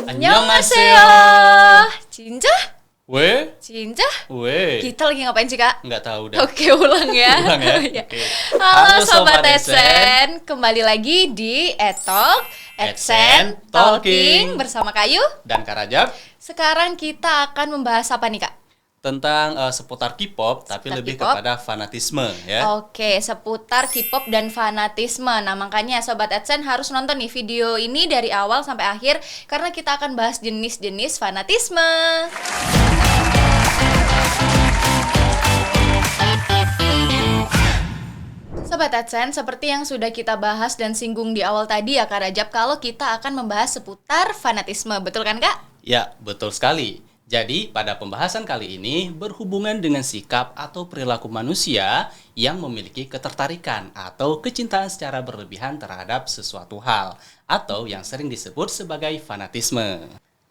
Annyeonghaseyo. Cinca? Weh? Cinca? Weh? Kita lagi ngapain sih, Kak? Nggak tahu dah. Oke, ulang ya. Ulang ya? Ya. Oke. Halo Sobat Adsen, kembali lagi di Etalk, Adsen Talking bersama Kayu Dan Kak Rajab. Sekarang kita akan membahas apa nih, Kak? Tentang seputar K-pop, tapi Seputar lebih K-pop. kepada fanatisme ya. Oke, seputar K-pop dan fanatisme. Nah, makanya Sobat Adsen harus nonton nih video ini dari awal sampai akhir karena kita akan bahas jenis-jenis fanatisme. Sobat Adsen, seperti yang sudah kita bahas dan singgung di awal tadi ya Kak Rajab, kalau kita akan membahas seputar fanatisme, betul kan Kak? Ya, betul sekali. Jadi, pada pembahasan kali ini berhubungan dengan sikap atau perilaku manusia yang memiliki ketertarikan atau kecintaan secara berlebihan terhadap sesuatu hal atau yang sering disebut sebagai fanatisme.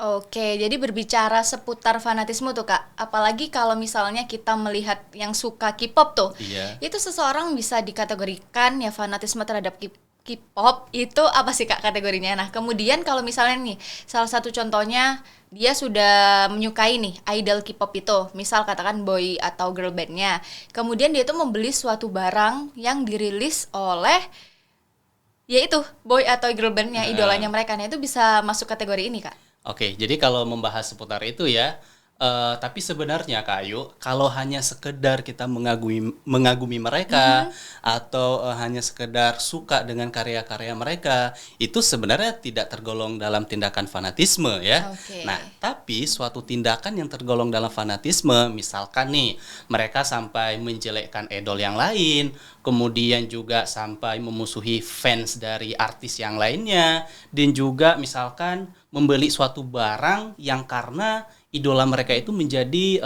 Oke, jadi berbicara seputar fanatisme tuh Kak, apalagi kalau misalnya kita melihat yang suka K-pop tuh, Iya. itu seseorang bisa dikategorikan ya fanatisme terhadap K-pop itu apa sih Kak kategorinya? Nah, kemudian kalau misalnya nih, salah satu contohnya dia sudah menyukai nih idol K-pop itu, misal katakan boy atau girl bandnya, kemudian dia tuh membeli suatu barang yang dirilis oleh yaitu boy atau girl bandnya, idolanya mereka, nah itu bisa masuk kategori ini Kak? Oke, jadi kalau membahas seputar itu ya, tapi sebenarnya Kak Ayu, kalau hanya sekedar kita mengagumi mereka atau hanya sekedar suka dengan karya-karya mereka, itu sebenarnya tidak tergolong dalam tindakan fanatisme ya. Oke. Nah, tapi suatu tindakan yang tergolong dalam fanatisme, misalkan nih, mereka sampai menjelekkan idol yang lain, kemudian juga sampai memusuhi fans dari artis yang lainnya, dan juga misalkan membeli suatu barang yang karena idola mereka itu menjadi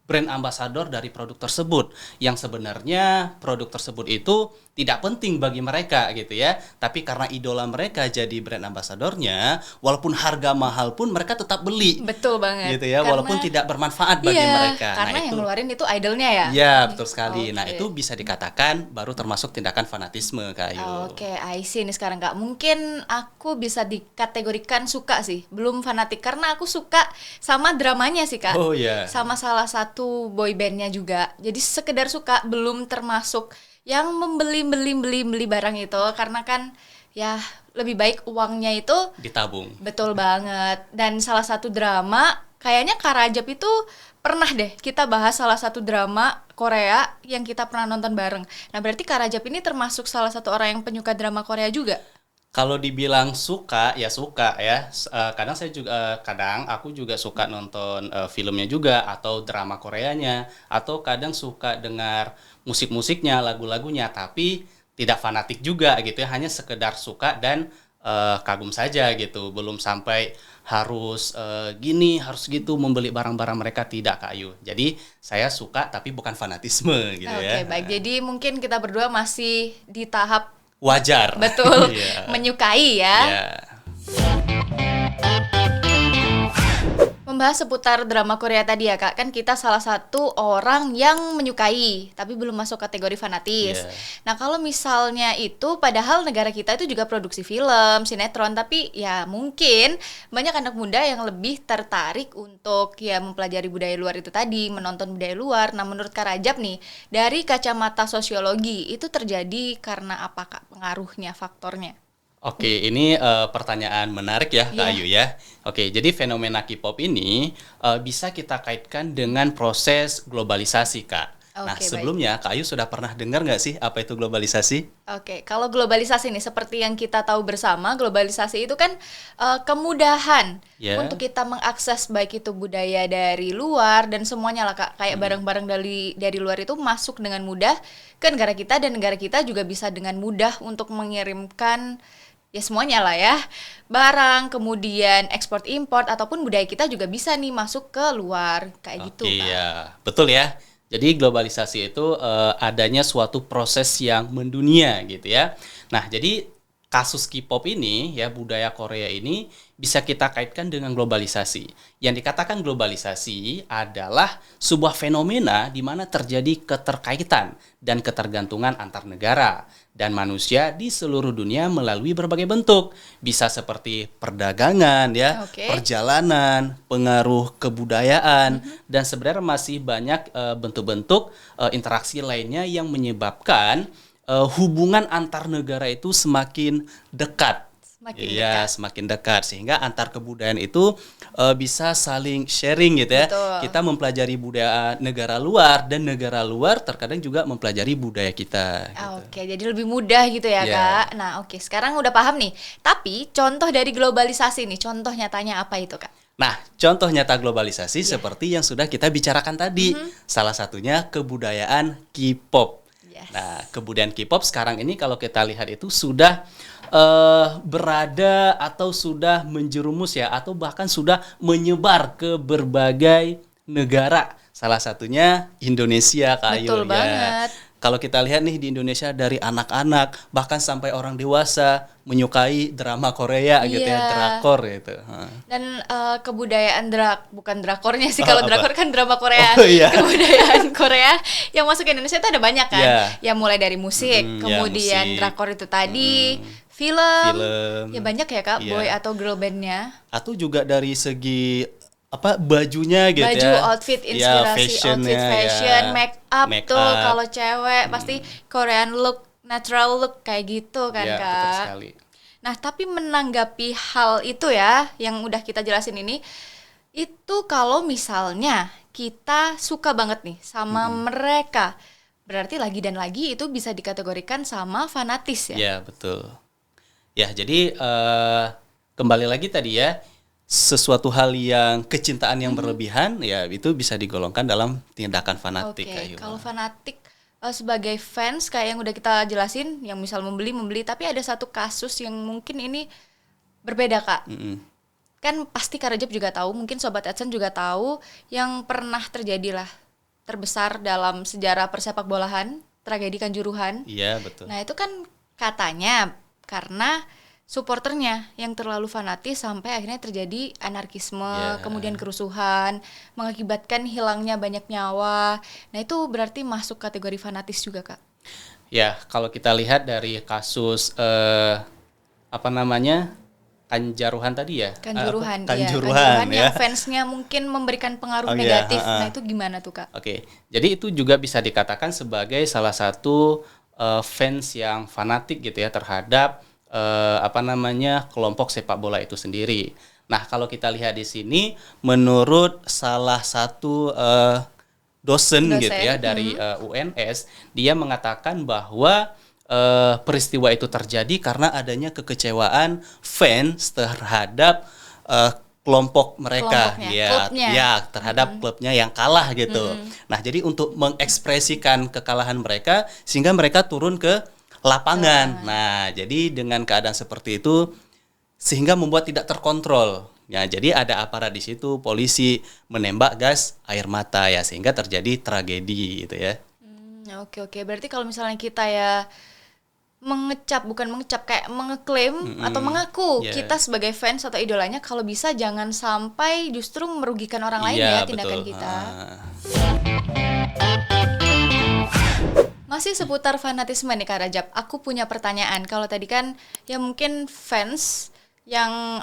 brand ambassador dari produk tersebut, yang sebenarnya produk tersebut itu tidak penting bagi mereka gitu ya, tapi karena idola mereka jadi brand ambassadornya, walaupun harga mahal pun mereka tetap beli. Betul banget. Gitu ya, Karena- walaupun tidak bermanfaat bagi Iya, mereka. karena yang ngeluarin itu idolnya ya? Ya, betul sekali. Nah, Oke. itu bisa dikatakan baru termasuk tindakan fanatisme, Kak Ayu. Oke, I see nih sekarang Kak. Mungkin aku bisa dikategorikan suka sih, belum fanatik karena aku suka sama dramanya sih Kak. Oh ya. Sama salah satu boy bandnya juga. Jadi sekedar suka, belum termasuk yang membeli barang itu karena kan ya lebih baik uangnya itu Ditabung. betul banget. Dan salah satu drama kayaknya Kak Rajab itu pernah deh kita bahas salah satu drama Korea yang kita pernah nonton bareng. Nah, berarti Kak Rajab ini termasuk salah satu orang yang penyuka drama Korea juga? Kalau dibilang suka, ya suka ya. Kadang aku juga suka nonton filmnya juga atau drama Koreanya, atau kadang suka dengar musik-musiknya, lagu-lagunya, tapi tidak fanatik juga gitu ya, hanya sekedar suka dan kagum saja gitu. Belum sampai harus gini, harus gitu membeli barang-barang mereka, tidak Kak Ayu. Jadi saya suka tapi bukan fanatisme gitu ya. Oke, baik. Jadi mungkin kita berdua masih di tahap Wajar. betul Iya. menyukai ya. Iya. Membahas seputar drama Korea tadi ya Kak, kan kita salah satu orang yang menyukai tapi belum masuk kategori fanatis. Iya. Nah, kalau misalnya itu padahal negara kita itu juga produksi film, sinetron, tapi ya mungkin banyak anak muda yang lebih tertarik untuk ya mempelajari budaya luar itu tadi, menonton budaya luar. Nah, menurut Kak Rajab nih, dari kacamata sosiologi itu terjadi karena apa Kak pengaruhnya, faktornya? Oke, ini pertanyaan menarik ya, Kak Iya. Ayu ya. Oke, jadi fenomena K-pop ini bisa kita kaitkan dengan proses globalisasi, Kak. Nah, Oke, baik. sebelumnya Kak Ayu sudah pernah dengar nggak sih apa itu globalisasi? Oke, kalau globalisasi nih seperti yang kita tahu bersama, globalisasi itu kan kemudahan Ya. untuk kita mengakses baik itu budaya dari luar dan semuanya lah Kak. Kayak barang-barang dari luar itu masuk dengan mudah ke negara kita dan negara kita juga bisa dengan mudah untuk mengirimkan ya semuanya lah ya. Barang, kemudian ekspor import ataupun budaya kita juga bisa nih masuk ke luar kayak gitu Oke, Kak. ya, betul ya. Jadi globalisasi itu adanya suatu proses yang mendunia gitu ya. Nah, jadi kasus K-pop ini ya, budaya Korea ini bisa kita kaitkan dengan globalisasi. Yang dikatakan globalisasi adalah sebuah fenomena di mana terjadi keterkaitan dan ketergantungan antar negara dan manusia di seluruh dunia melalui berbagai bentuk. Bisa seperti perdagangan ya, perjalanan, pengaruh kebudayaan, dan sebenarnya masih banyak bentuk-bentuk interaksi lainnya yang menyebabkan hubungan antar negara itu semakin dekat. Semakin dekat sehingga antar kebudayaan itu bisa saling sharing gitu ya. Betul. Kita mempelajari budaya negara luar dan negara luar terkadang juga mempelajari budaya kita. Gitu. Oke, jadi lebih mudah gitu ya Kak. Nah oke, sekarang udah paham nih. Tapi contoh dari globalisasi nih, contoh nyatanya apa itu Kak? Nah, contoh nyata globalisasi seperti yang sudah kita bicarakan tadi. Salah satunya kebudayaan K-pop. Nah, kebudayaan K-pop sekarang ini kalau kita lihat itu sudah berada atau sudah menjerumus ya, atau bahkan sudah menyebar ke berbagai negara. Salah satunya Indonesia, Kak Ayu. Betul banget. Kalau kita lihat nih di Indonesia dari anak-anak bahkan sampai orang dewasa menyukai drama Korea gitu ya, drakor gitu. Dan kebudayaan bukan drakornya sih, kalau drakor kan drama Korea. Iya. Kebudayaan Korea yang masuk ke Indonesia itu ada banyak kan. Ya mulai dari musik, kemudian musik. drakor itu tadi, film. Ya banyak ya Kak, boy atau girl bandnya. Atau juga dari segi bajunya gitu ya. Outfit, inspirasi, outfit fashion, make up tuh kalau cewek pasti Korean look, natural look kayak gitu kan Kak. Betul sekali. Nah, tapi menanggapi hal itu ya yang udah kita jelasin ini, itu kalau misalnya kita suka banget nih sama mereka, berarti lagi dan lagi itu bisa dikategorikan sama fanatis ya? Ya, betul. Ya, jadi kembali lagi tadi ya, sesuatu hal yang kecintaan yang berlebihan ya itu bisa digolongkan dalam tindakan fanatik. Kalau fanatik sebagai fans kayak yang udah kita jelasin, yang misal membeli, tapi ada satu kasus yang mungkin ini berbeda Kak. Kan pasti Kak Rajab juga tahu, mungkin Sobat Adsen juga tahu yang pernah terjadi lah terbesar dalam sejarah persepak bolahan, tragedi Kanjuruhan. Iya, betul. Nah itu kan katanya karena supporternya yang terlalu fanatis sampai akhirnya terjadi anarkisme, kemudian kerusuhan, mengakibatkan hilangnya banyak nyawa. Nah itu berarti masuk kategori fanatis juga Kak? Ya, kalau kita lihat dari kasus Kanjuruhan tadi ya? Kanjuruhan ya. Yang fansnya mungkin memberikan pengaruh negatif. Nah itu gimana tuh Kak? Jadi itu juga bisa dikatakan sebagai salah satu fans yang fanatik gitu ya terhadap kelompok sepak bola itu sendiri. Nah, kalau kita lihat di sini, menurut salah satu dosen gitu ya dari UNS, dia mengatakan bahwa peristiwa itu terjadi karena adanya kekecewaan fans terhadap kelompok mereka, terhadap klubnya yang kalah gitu. Nah, jadi untuk mengekspresikan kekalahan mereka, sehingga mereka turun ke lapangan. Nah, jadi dengan keadaan seperti itu sehingga membuat tidak terkontrol. Ya, jadi ada aparat di situ, polisi menembak gas air mata ya sehingga terjadi tragedi gitu ya. Oke. Berarti kalau misalnya kita ya kayak mengeklaim atau mengaku kita sebagai fans atau idolanya, kalau bisa jangan sampai justru merugikan orang lain ya tindakan kita. Masih seputar fanatisme nih Kak Rajab, aku punya pertanyaan. Kalau tadi kan ya mungkin fans yang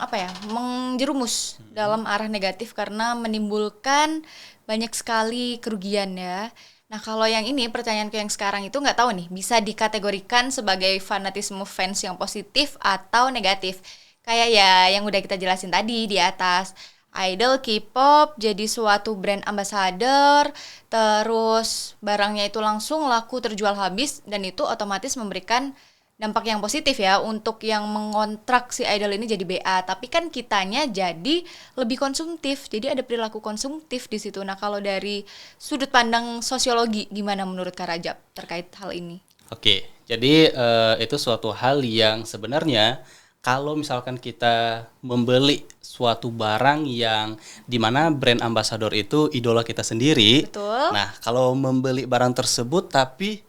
menjerumus dalam arah negatif karena menimbulkan banyak sekali kerugian ya. Nah kalau yang ini, pertanyaanku yang sekarang itu nggak tahu nih bisa dikategorikan sebagai fanatisme fans yang positif atau negatif. Kayak ya yang udah kita jelasin tadi di atas, idol K-pop jadi suatu brand ambassador, terus barangnya itu langsung laku terjual habis, dan itu otomatis memberikan dampak yang positif ya untuk yang mengontrak si idol ini jadi BA. Tapi kan kitanya jadi lebih konsumtif, jadi ada perilaku konsumtif di situ. Nah kalau dari sudut pandang sosiologi gimana menurut Kak Rajab terkait hal ini? Oke, jadi itu suatu hal yang sebenarnya kalau misalkan kita membeli suatu barang yang dimana brand ambassador itu idola kita sendiri. Betul. Nah, kalau membeli barang tersebut tapi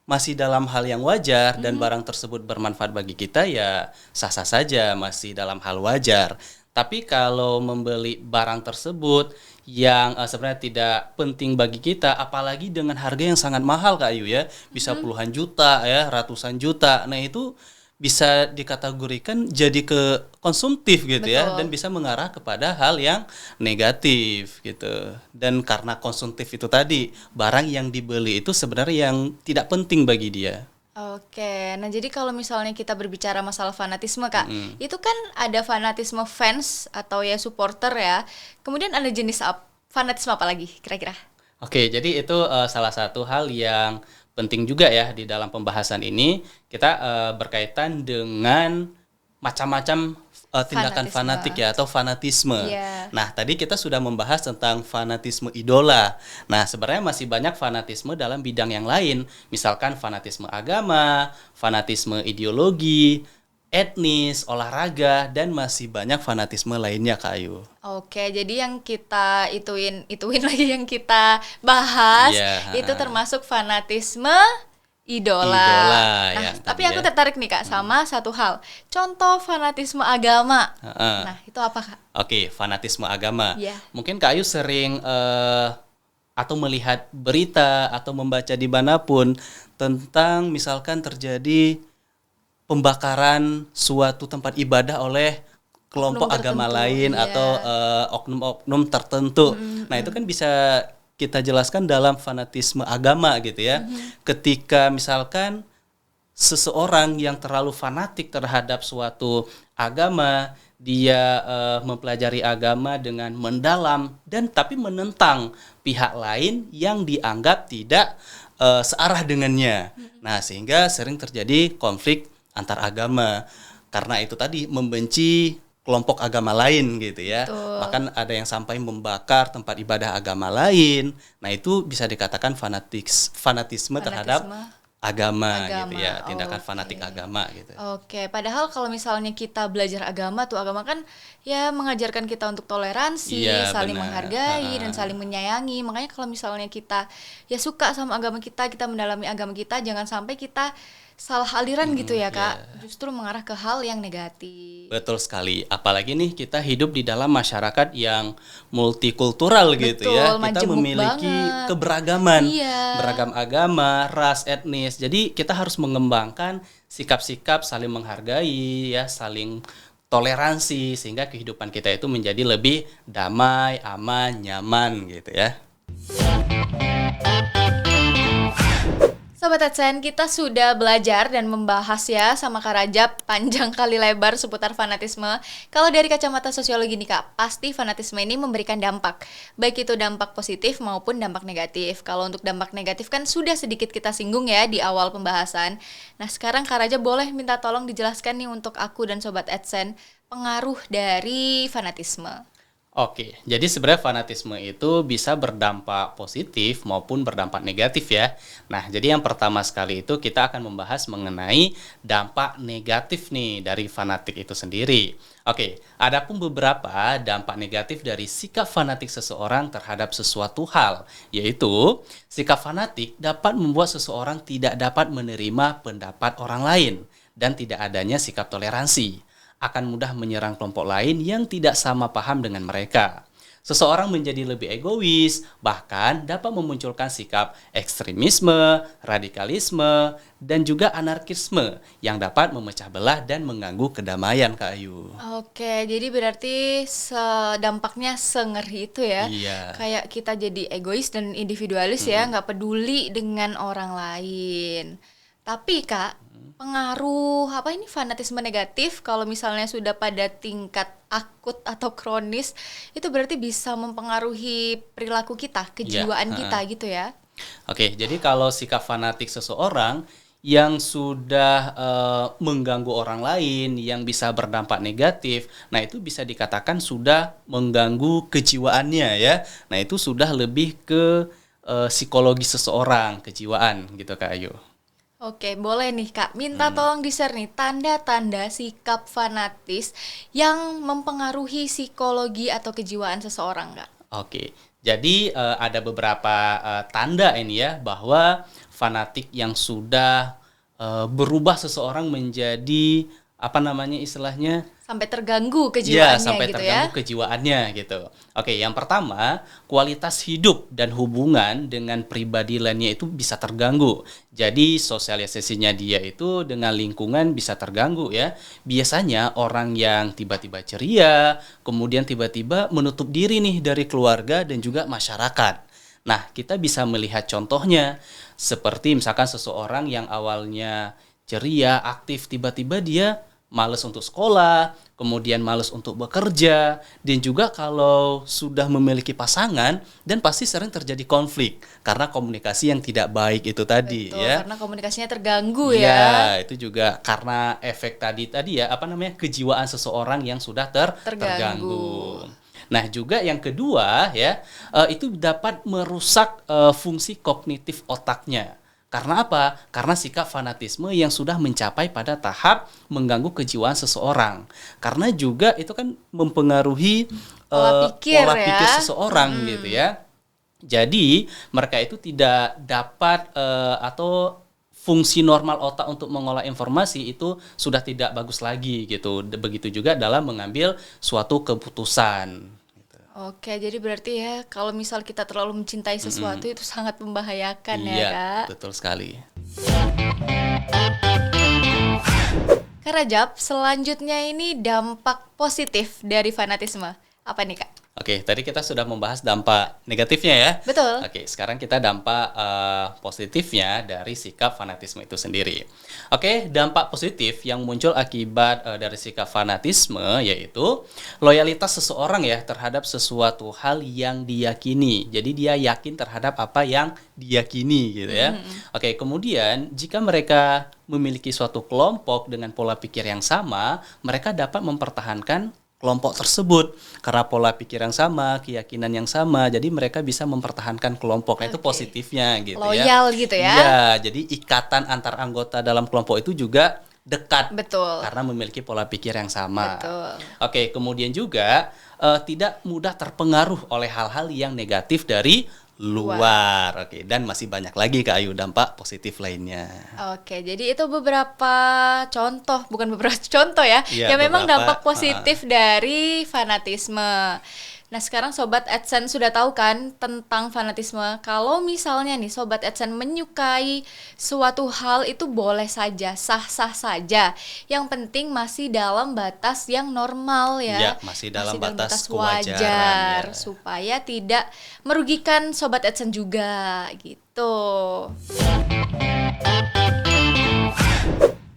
masih dalam hal yang wajar dan barang tersebut bermanfaat bagi kita, ya sah-sah saja, masih dalam hal wajar. Tapi kalau membeli barang tersebut yang sebenarnya tidak penting bagi kita, apalagi dengan harga yang sangat mahal Kak Ayu ya, bisa puluhan juta ya, ratusan juta. Nah itu bisa dikategorikan jadi ke konsumtif gitu ya, Betul. dan bisa mengarah kepada hal yang negatif gitu. Dan karena konsumtif itu tadi, barang yang dibeli itu sebenarnya yang tidak penting bagi dia. Oke, nah jadi kalau misalnya kita berbicara masalah fanatisme Kak, itu kan ada fanatisme fans atau ya supporter ya. Kemudian ada jenis fanatisme apa lagi kira-kira? Oke, jadi itu salah satu hal yang penting juga ya di dalam pembahasan ini. Kita berkaitan dengan macam-macam tindakan Fanatisme. fanatik ya, atau fanatisme. Iya. Nah, tadi kita sudah membahas tentang fanatisme idola. Nah, sebenarnya masih banyak fanatisme dalam bidang yang lain. Misalkan fanatisme agama, fanatisme ideologi, etnis, olahraga, dan masih banyak fanatisme lainnya Kak Ayu. Oke, jadi yang kita ituin lagi yang kita bahas Iya, itu termasuk fanatisme idola. Idola Nah, yang tapi tadi aku ya. tertarik nih Kak sama satu hal. Contoh fanatisme agama. Heeh. Nah, itu apa Kak? Oke, fanatisme agama. Iya. Mungkin Kak Ayu sering atau melihat berita atau membaca di manapun tentang misalkan terjadi pembakaran suatu tempat ibadah oleh kelompok Oknum agama tertentu, lain iya. atau oknum-oknum tertentu. Nah, itu kan bisa kita jelaskan dalam fanatisme agama gitu ya. Ketika misalkan seseorang yang terlalu fanatik terhadap suatu agama, dia mempelajari agama dengan mendalam dan tapi menentang pihak lain yang dianggap tidak searah dengannya. Nah, sehingga sering terjadi konflik antar agama karena itu tadi membenci kelompok agama lain gitu ya. Betul. Bahkan ada yang sampai membakar tempat ibadah agama lain. Nah, itu bisa dikatakan fanatisme terhadap agama gitu ya, tindakan oke. fanatik agama gitu. Oke, padahal kalau misalnya kita belajar agama tuh agama kan ya mengajarkan kita untuk toleransi, Iya, saling benar. menghargai dan saling menyayangi. Makanya kalau misalnya kita ya suka sama agama kita mendalami agama kita, jangan sampai kita salah aliran gitu ya, Kak. Justru mengarah ke hal yang negatif. Betul sekali. Apalagi nih kita hidup di dalam masyarakat yang multikultural gitu ya. Betul, Kita majemuk memiliki banget. keberagaman, Iya. beragam agama, ras, etnis. Jadi kita harus mengembangkan sikap-sikap saling menghargai ya, saling toleransi sehingga kehidupan kita itu menjadi lebih damai, aman, nyaman gitu ya. Sobat AdSense, kita sudah belajar dan membahas ya sama Kak Rajab panjang kali lebar seputar fanatisme. Kalau dari kacamata sosiologi nih Kak, pasti fanatisme ini memberikan dampak. Baik itu dampak positif maupun dampak negatif. Kalau untuk dampak negatif kan sudah sedikit kita singgung ya di awal pembahasan. Nah sekarang Kak Rajab boleh minta tolong dijelaskan nih untuk aku dan Sobat AdSense pengaruh dari fanatisme. Oke, jadi sebenarnya fanatisme itu bisa berdampak positif maupun berdampak negatif ya. Nah, jadi yang pertama sekali itu kita akan membahas mengenai dampak negatif nih dari fanatik itu sendiri. Oke, adapun beberapa dampak negatif dari sikap fanatik seseorang terhadap sesuatu hal, yaitu sikap fanatik dapat membuat seseorang tidak dapat menerima pendapat orang lain dan tidak adanya sikap toleransi, akan mudah menyerang kelompok lain yang tidak sama paham dengan mereka. Seseorang menjadi lebih egois, bahkan dapat memunculkan sikap ekstremisme, radikalisme, dan juga anarkisme yang dapat memecah belah dan mengganggu kedamaian, Kak Ayu. Oke, jadi berarti dampaknya sengeri itu ya. Iya. Kayak kita jadi egois dan individualis ya, nggak peduli dengan orang lain. Tapi Kak, pengaruh apa ini fanatisme negatif kalau misalnya sudah pada tingkat akut atau kronis itu berarti bisa mempengaruhi perilaku kita, kejiwaan kita gitu ya. Oke, jadi kalau sikap fanatik seseorang yang sudah mengganggu orang lain, yang bisa berdampak negatif, nah itu bisa dikatakan sudah mengganggu kejiwaannya ya. Nah itu sudah lebih ke psikologi seseorang, kejiwaan gitu Kak Ayu. Oke, boleh nih Kak, minta tolong di-share nih tanda-tanda sikap fanatis yang mempengaruhi psikologi atau kejiwaan seseorang Kak. Oke, jadi ada beberapa tanda ini ya bahwa fanatik yang sudah berubah seseorang menjadi apa namanya istilahnya Sampai terganggu ya kejiwaannya sampai gitu terganggu ya. kejiwaannya gitu. Oke, yang pertama, kualitas hidup dan hubungan dengan pribadi lainnya itu bisa terganggu. Jadi sosialisasinya dia itu dengan lingkungan bisa terganggu ya. Biasanya orang yang tiba-tiba ceria, kemudian tiba-tiba menutup diri nih dari keluarga dan juga masyarakat. Nah, kita bisa melihat contohnya seperti misalkan seseorang yang awalnya ceria, aktif, tiba-tiba dia males untuk sekolah, kemudian males untuk bekerja, dan juga kalau sudah memiliki pasangan, dan pasti sering terjadi konflik karena komunikasi yang tidak baik itu tadi Betul, ya. karena komunikasinya terganggu Iya, ya. itu juga karena efek tadi ya, apa namanya, kejiwaan seseorang yang sudah terganggu. Nah, juga yang kedua ya, itu dapat merusak fungsi kognitif otaknya. Karena apa? Karena sikap fanatisme yang sudah mencapai pada tahap mengganggu kejiwaan seseorang. Karena juga itu kan mempengaruhi Pola pikir ya. seseorang gitu ya. Jadi mereka itu tidak dapat atau fungsi normal otak untuk mengolah informasi itu sudah tidak bagus lagi gitu. Begitu juga dalam mengambil suatu keputusan. Oke, jadi berarti ya kalau misal kita terlalu mencintai sesuatu itu sangat membahayakan ya, Iya, Kak. betul sekali. Kak Rajab, selanjutnya ini dampak positif dari fanatisme. Apa nih, Kak? Oke, tadi kita sudah membahas dampak negatifnya ya. Betul. Oke, sekarang kita dampak positifnya dari sikap fanatisme itu sendiri. Oke, dampak positif yang muncul akibat dari sikap fanatisme yaitu loyalitas seseorang ya terhadap sesuatu hal yang diyakini. Jadi dia yakin terhadap apa yang diyakini gitu ya. Oke, kemudian jika mereka memiliki suatu kelompok dengan pola pikir yang sama, mereka dapat mempertahankan kelompok tersebut karena pola pikir yang sama, keyakinan yang sama, jadi mereka bisa mempertahankan kelompoknya. Itu positifnya gitu ya. Loyal gitu ya. Iya, jadi ikatan antar anggota dalam kelompok itu juga dekat. Betul. Karena memiliki pola pikir yang sama. Betul. Oke, kemudian juga tidak mudah terpengaruh oleh hal-hal yang negatif dari luar. Oke, dan masih banyak lagi Kak Ayu dampak positif lainnya. Oke, jadi itu beberapa contoh, bukan beberapa contoh ya, Iya, yang memang beberapa, dampak positif dari fanatisme. Nah, sekarang Sobat AdSense sudah tahu kan tentang fanatisme. Kalau misalnya nih Sobat AdSense menyukai suatu hal itu boleh saja, sah-sah saja. Yang penting masih dalam batas yang normal ya. Ya, masih dalam batas kewajaran, ya. Supaya tidak merugikan Sobat AdSense juga gitu.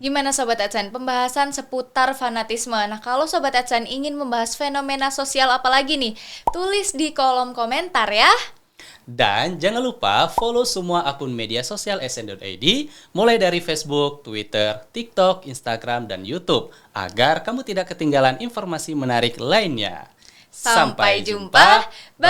Gimana Sobat AdSense? Pembahasan seputar fanatisme. Nah, kalau Sobat AdSense ingin membahas fenomena sosial apa lagi nih? Tulis di kolom komentar ya. Dan jangan lupa follow semua akun media sosial SN.id mulai dari Facebook, Twitter, TikTok, Instagram, dan YouTube agar kamu tidak ketinggalan informasi menarik lainnya. Sampai jumpa. Bye.